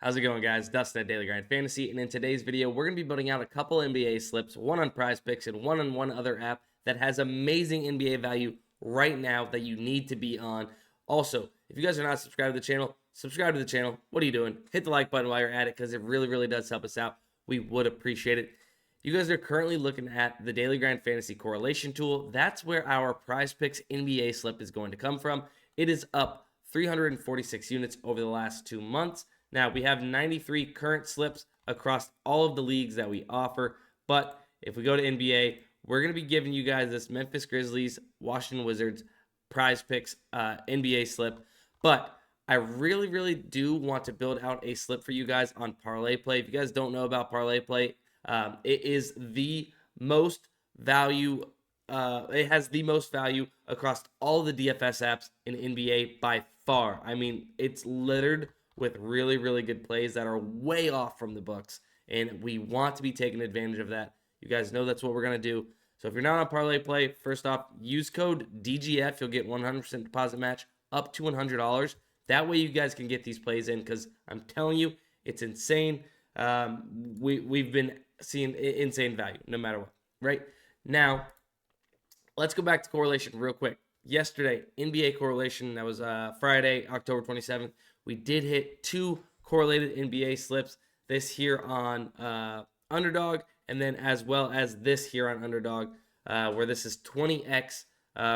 How's it going, guys? Dustin at Daily Grind Fantasy, and in today's video, we're going to be building out a couple NBA slips, one on PrizePicks and one on one other app that has amazing NBA value right now that you need to be on. Also, if you guys are not subscribed to the channel, subscribe to the channel. What are you doing? Hit the like button while you're at it because it really does help us out. We would appreciate it. You guys are currently looking at the Daily Grind Fantasy Correlation Tool. That's where our PrizePicks NBA slip is going to come from. It is up 346 units over the last 2 months. Now, we have 93 current slips across all of the leagues that we offer, but if we go to NBA, we're going to be giving you guys this Memphis Grizzlies, Washington Wizards, PrizePicks NBA slip, but I really do want to build out a slip for you guys on ParlayPlay. If you guys don't know about ParlayPlay, it is the most value. It has the most value across all the DFS apps in NBA by far. I mean, it's littered with really good plays that are way off from the books, and we want to be taking advantage of that. You guys know that's what we're going to do. So if you're not on ParlayPlay, first off, use code DGF. You'll get 100% deposit match up to $100. That way you guys can get these plays in because I'm telling you, it's insane. We've been seeing insane value no matter what, right? Now, let's go back to correlation real quick. Yesterday, NBA correlation, that was Friday, October 27th. We did hit 2 correlated NBA slips, this here on Underdog, and then as well as this here on Underdog, where this is 20x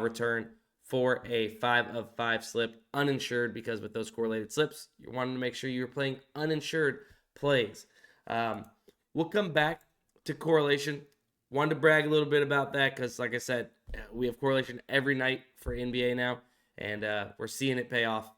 return for a 5 of 5 slip, uninsured, because with those correlated slips, you wanted to make sure you were playing uninsured plays. We'll come back to correlation. Wanted to brag a little bit about that because, like I said, we have correlation every night for NBA now, and we're seeing it pay off.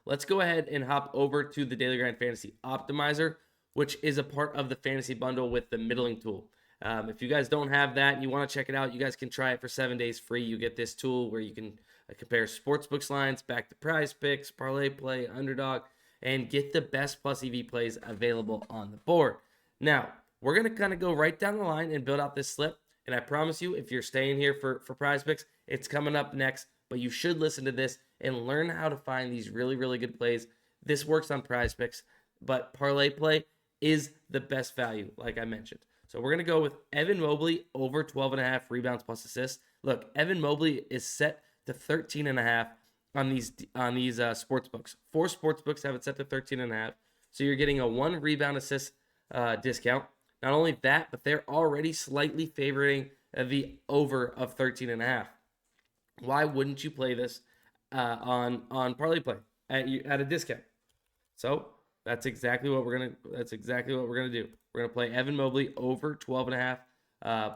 Let's go ahead and hop over to the Daily Grind Fantasy Optimizer, which is a part of the fantasy bundle with the middling tool. If you guys don't have that and you want to check it out, you guys can try it for 7 days free. You get this tool where you can compare sportsbooks lines back to PrizePicks, ParlayPlay, Underdog, and get the best plus EV plays available on the board. Now, we're going to kind of go right down the line and build out this slip. And I promise you, if you're staying here for PrizePicks, it's coming up next. But you should listen to this and learn how to find these really good plays. This works on PrizePicks, but ParlayPlay is the best value, like I mentioned. So we're going to go with Evan Mobley over 12.5 rebounds plus assists. Look, Evan Mobley is set to 13.5 on these sports books. 4 sports books have it set to 13.5. So you're getting a 1 rebound assist discount. Not only that, but they're already slightly favoring the over of 13.5. Why wouldn't you play this on ParlayPlay at a discount? So that's exactly what we're gonna do. We're gonna play Evan Mobley over 12.5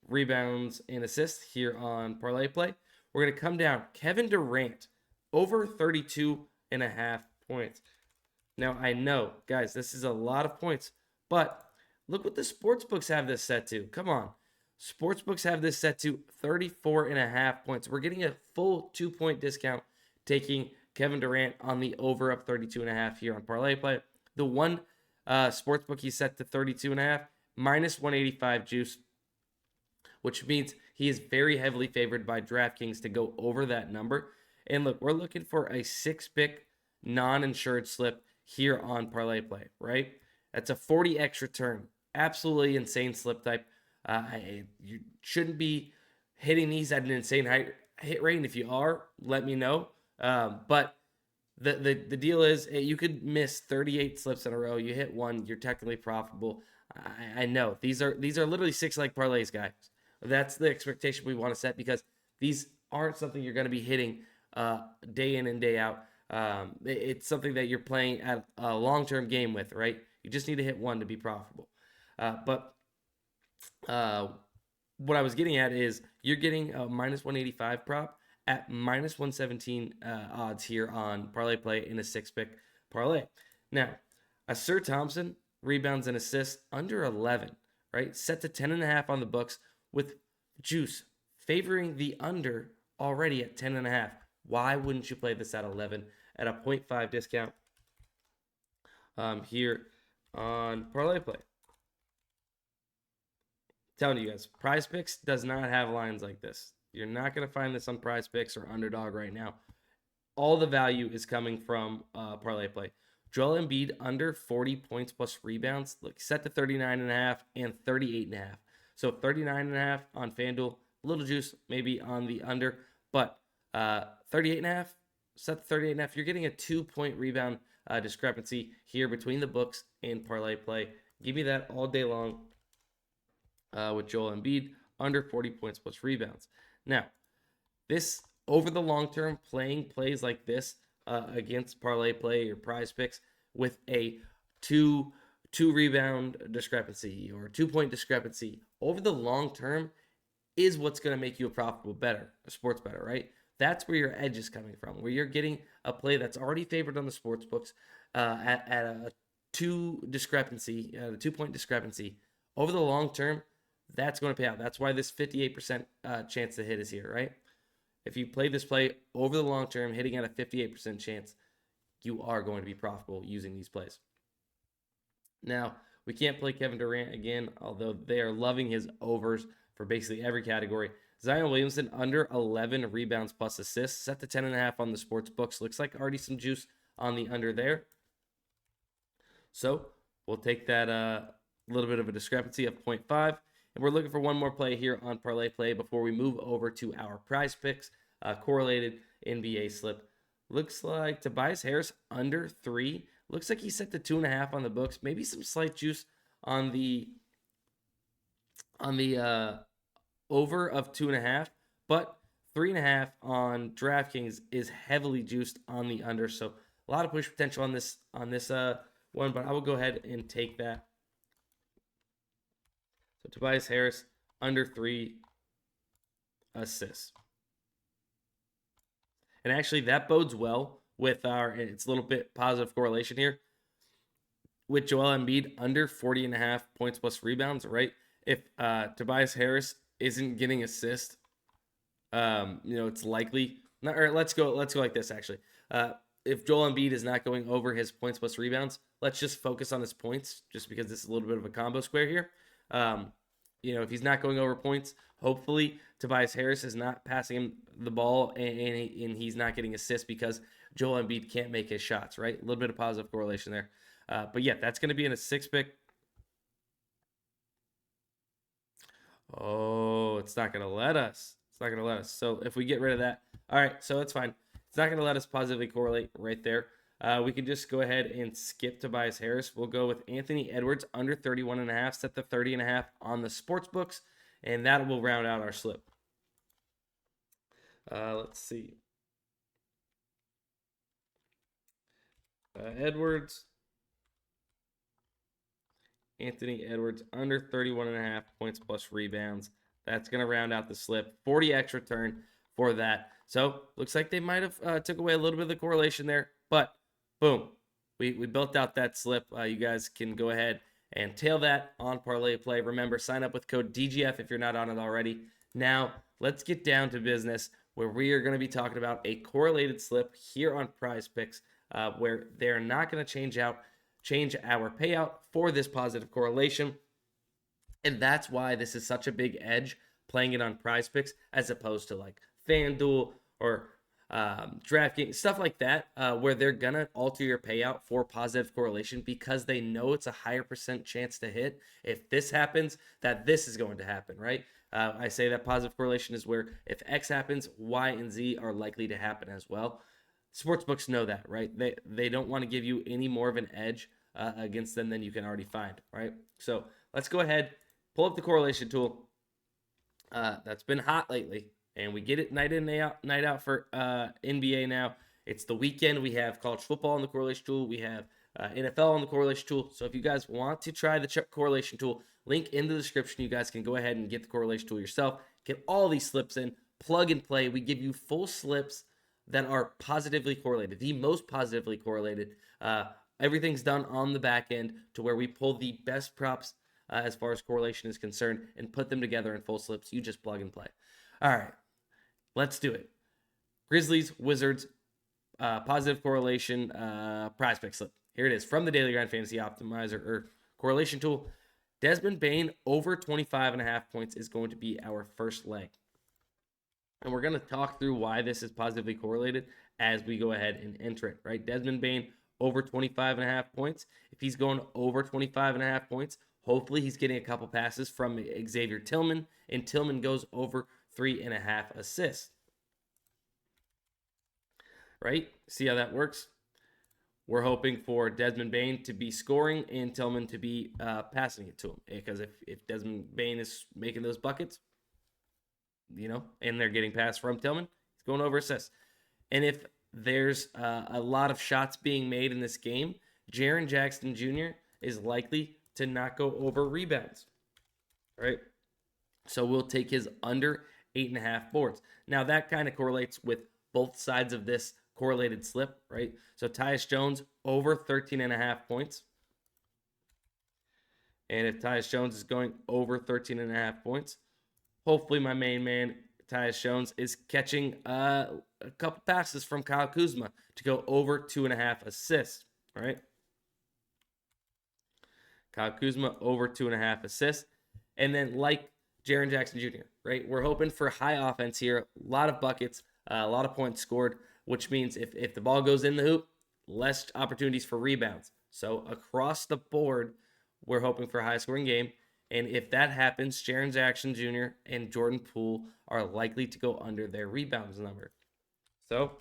rebounds and assists here on ParlayPlay. We're gonna come down Kevin Durant over 32.5 points. Now I know, guys, this is a lot of points, but look what the sportsbooks have this set to. Come on. Sportsbooks have this set to 34.5 points. We're getting a full 2-point discount taking Kevin Durant on the over of 32.5 here on ParlayPlay. The one sportsbook he's set to 32.5, minus 185 juice, which means he is very heavily favored by DraftKings to go over that number. And look, we're looking for a 6-pick non-insured slip here on ParlayPlay, right? That's a 40x return. Absolutely insane slip type. You shouldn't be hitting these at an insane hit rate. And if you are, let me know. But the deal is you could miss 38 slips in a row. You hit one, you're technically profitable. I know these are literally 6-leg parlays, guys. That's the expectation we want to set because these aren't something you're going to be hitting day in and day out. It's something that you're playing at a long-term game with, right? You just need to hit one to be profitable. But what I was getting at is you're getting a minus 185 prop at minus 117 odds here on ParlayPlay in a 6-pick parlay. Now, a Sir Thompson rebounds and assists under 11, right? Set to 10.5 on the books with juice favoring the under already at 10.5. Why wouldn't you play this at 11 at a 0.5 discount here on ParlayPlay? Telling you guys, PrizePicks does not have lines like this. You're not going to find this on PrizePicks or Underdog right now. All the value is coming from ParlayPlay. Joel Embiid under 40 points plus rebounds. Look, set to 39.5 and 38.5. So 39.5 on FanDuel, a little juice maybe on the under, but 38.5, set to 38.5. You're getting a 2-point rebound discrepancy here between the books and ParlayPlay. Give me that all day long with Joel Embiid under 40 points plus rebounds. Now, this over the long term, playing plays like this against ParlayPlay or PrizePicks with a two rebound discrepancy or 2-point discrepancy over the long term is what's going to make you a profitable bettor, a sports bettor, right? That's where your edge is coming from, where you're getting a play that's already favored on the sports books at a 2-point discrepancy over the long term. That's going to pay out. That's why this 58% chance to hit is here, right? If you play this play over the long term, hitting at a 58% chance, you are going to be profitable using these plays. Now, we can't play Kevin Durant again, although they are loving his overs for basically every category. Zion Williamson under 11 rebounds plus assists, set to 10.5 on the sports books. Looks like already some juice on the under there. So we'll take that little bit of a discrepancy of 0.5. And we're looking for one more play here on ParlayPlay before we move over to our PrizePicks correlated NBA slip. Looks like Tobias Harris under 3. Looks like he's set to 2.5 on the books. Maybe some slight juice on the over of 2.5, but 3.5 on DraftKings is heavily juiced on the under. So a lot of push potential on this one, but I will go ahead and take that. So Tobias Harris under 3 assists. And actually that bodes well with it's a little bit positive correlation here with Joel Embiid under 40.5 points plus rebounds, right? If Tobias Harris isn't getting assists, it's likely not, or let's go like this actually. If Joel Embiid is not going over his points plus rebounds, let's just focus on his points just because this is a little bit of a combo square here. If he's not going over points, hopefully Tobias Harris is not passing him the ball and he's not getting assists because Joel Embiid can't make his shots, right? A little bit of positive correlation there. But yeah, that's going to be in a 6-pick. Oh, it's not going to let us. It's not going to let us. So if we get rid of that, all right, so that's fine. It's not going to let us positively correlate right there. We can just go ahead and skip Tobias Harris. We'll go with Anthony Edwards under 31.5, set to 30.5 on the sports books, and that will round out our slip. Let's see. Edwards. Anthony Edwards under 31.5 points plus rebounds. That's going to round out the slip. 40x return for that. So looks like they might have took away a little bit of the correlation there, but boom, we built out that slip. You guys can go ahead and tail that on ParlayPlay. Remember, sign up with code DGF if you're not on it already. Now, let's get down to business where we are going to be talking about a correlated slip here on PrizePicks, where they're not going to change our payout for this positive correlation. And that's why this is such a big edge playing it on PrizePicks as opposed to like FanDuel or DraftKings, stuff like that, where they're going to alter your payout for positive correlation because they know it's a higher % chance to hit. If this happens, that this is going to happen, right? I say that positive correlation is where if X happens, Y and Z are likely to happen as well. Sportsbooks know that, right? They don't want to give you any more of an edge against them than you can already find, right? So let's go ahead, pull up the correlation tool. That's been hot lately. And we get it night in, night out for NBA now. It's the weekend. We have college football on the correlation tool. We have NFL on the correlation tool. So if you guys want to try the correlation tool, link in the description. You guys can go ahead and get the correlation tool yourself. Get all these slips in, plug and play. We give you full slips that are positively correlated, the most positively correlated. Everything's done on the back end to where we pull the best props as far as correlation is concerned and put them together in full slips. You just plug and play. All right. Let's do it. Grizzlies, Wizards, positive correlation, PrizePicks slip. Here it is from the Daily Grind Fantasy Optimizer or correlation tool. Desmond Bane over 25.5 points is going to be our first leg. And we're going to talk through why this is positively correlated as we go ahead and enter it, right? Desmond Bane over 25.5 points. If he's going over 25.5 points, hopefully he's getting a couple passes from Xavier Tillman, and Tillman goes over 3.5 assists. Right? See how that works? We're hoping for Desmond Bane to be scoring and Tillman to be passing it to him. Because if Desmond Bane is making those buckets, and they're getting passed from Tillman, he's going over assists. And if there's a lot of shots being made in this game, Jaren Jackson Jr. is likely to not go over rebounds. All right? So we'll take his under 8.5 boards. Now that kind of correlates with both sides of this correlated slip, right? So Tyus Jones over 13.5 points. And if Tyus Jones is going over 13.5 points, hopefully my main man, Tyus Jones, is catching a couple passes from Kyle Kuzma to go over 2.5 assists, all right? Kyle Kuzma over 2.5 assists. And then like Jaren Jackson Jr., right? We're hoping for high offense here, a lot of buckets, a lot of points scored, which means if the ball goes in the hoop, less opportunities for rebounds. So across the board, we're hoping for a high-scoring game. And if that happens, Jaren Jackson Jr. and Jordan Poole are likely to go under their rebounds number. So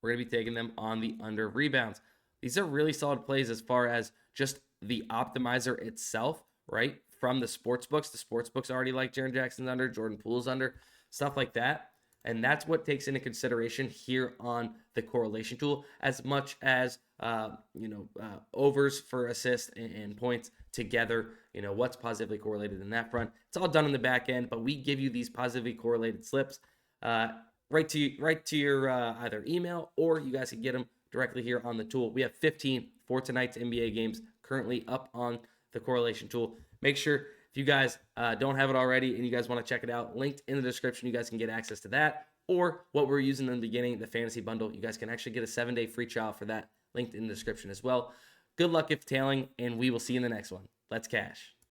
we're going to be taking them on the under rebounds. These are really solid plays as far as just the optimizer itself, right? From the sportsbooks. The sportsbooks already like Jaren Jackson's under, Jordan Poole's under, stuff like that. And that's what takes into consideration here on the correlation tool, as much as, overs for assists and points together, what's positively correlated in that front. It's all done in the back end, but we give you these positively correlated slips right to your either email, or you guys can get them directly here on the tool. We have 15 for tonight's NBA games currently up on the correlation tool. Make sure, if you guys don't have it already and you guys want to check it out, linked in the description, you guys can get access to that. Or what we're using in the beginning, the fantasy bundle, you guys can actually get a 7-day free trial for that, linked in the description as well. Good luck if tailing, and we will see you in the next one. Let's cash.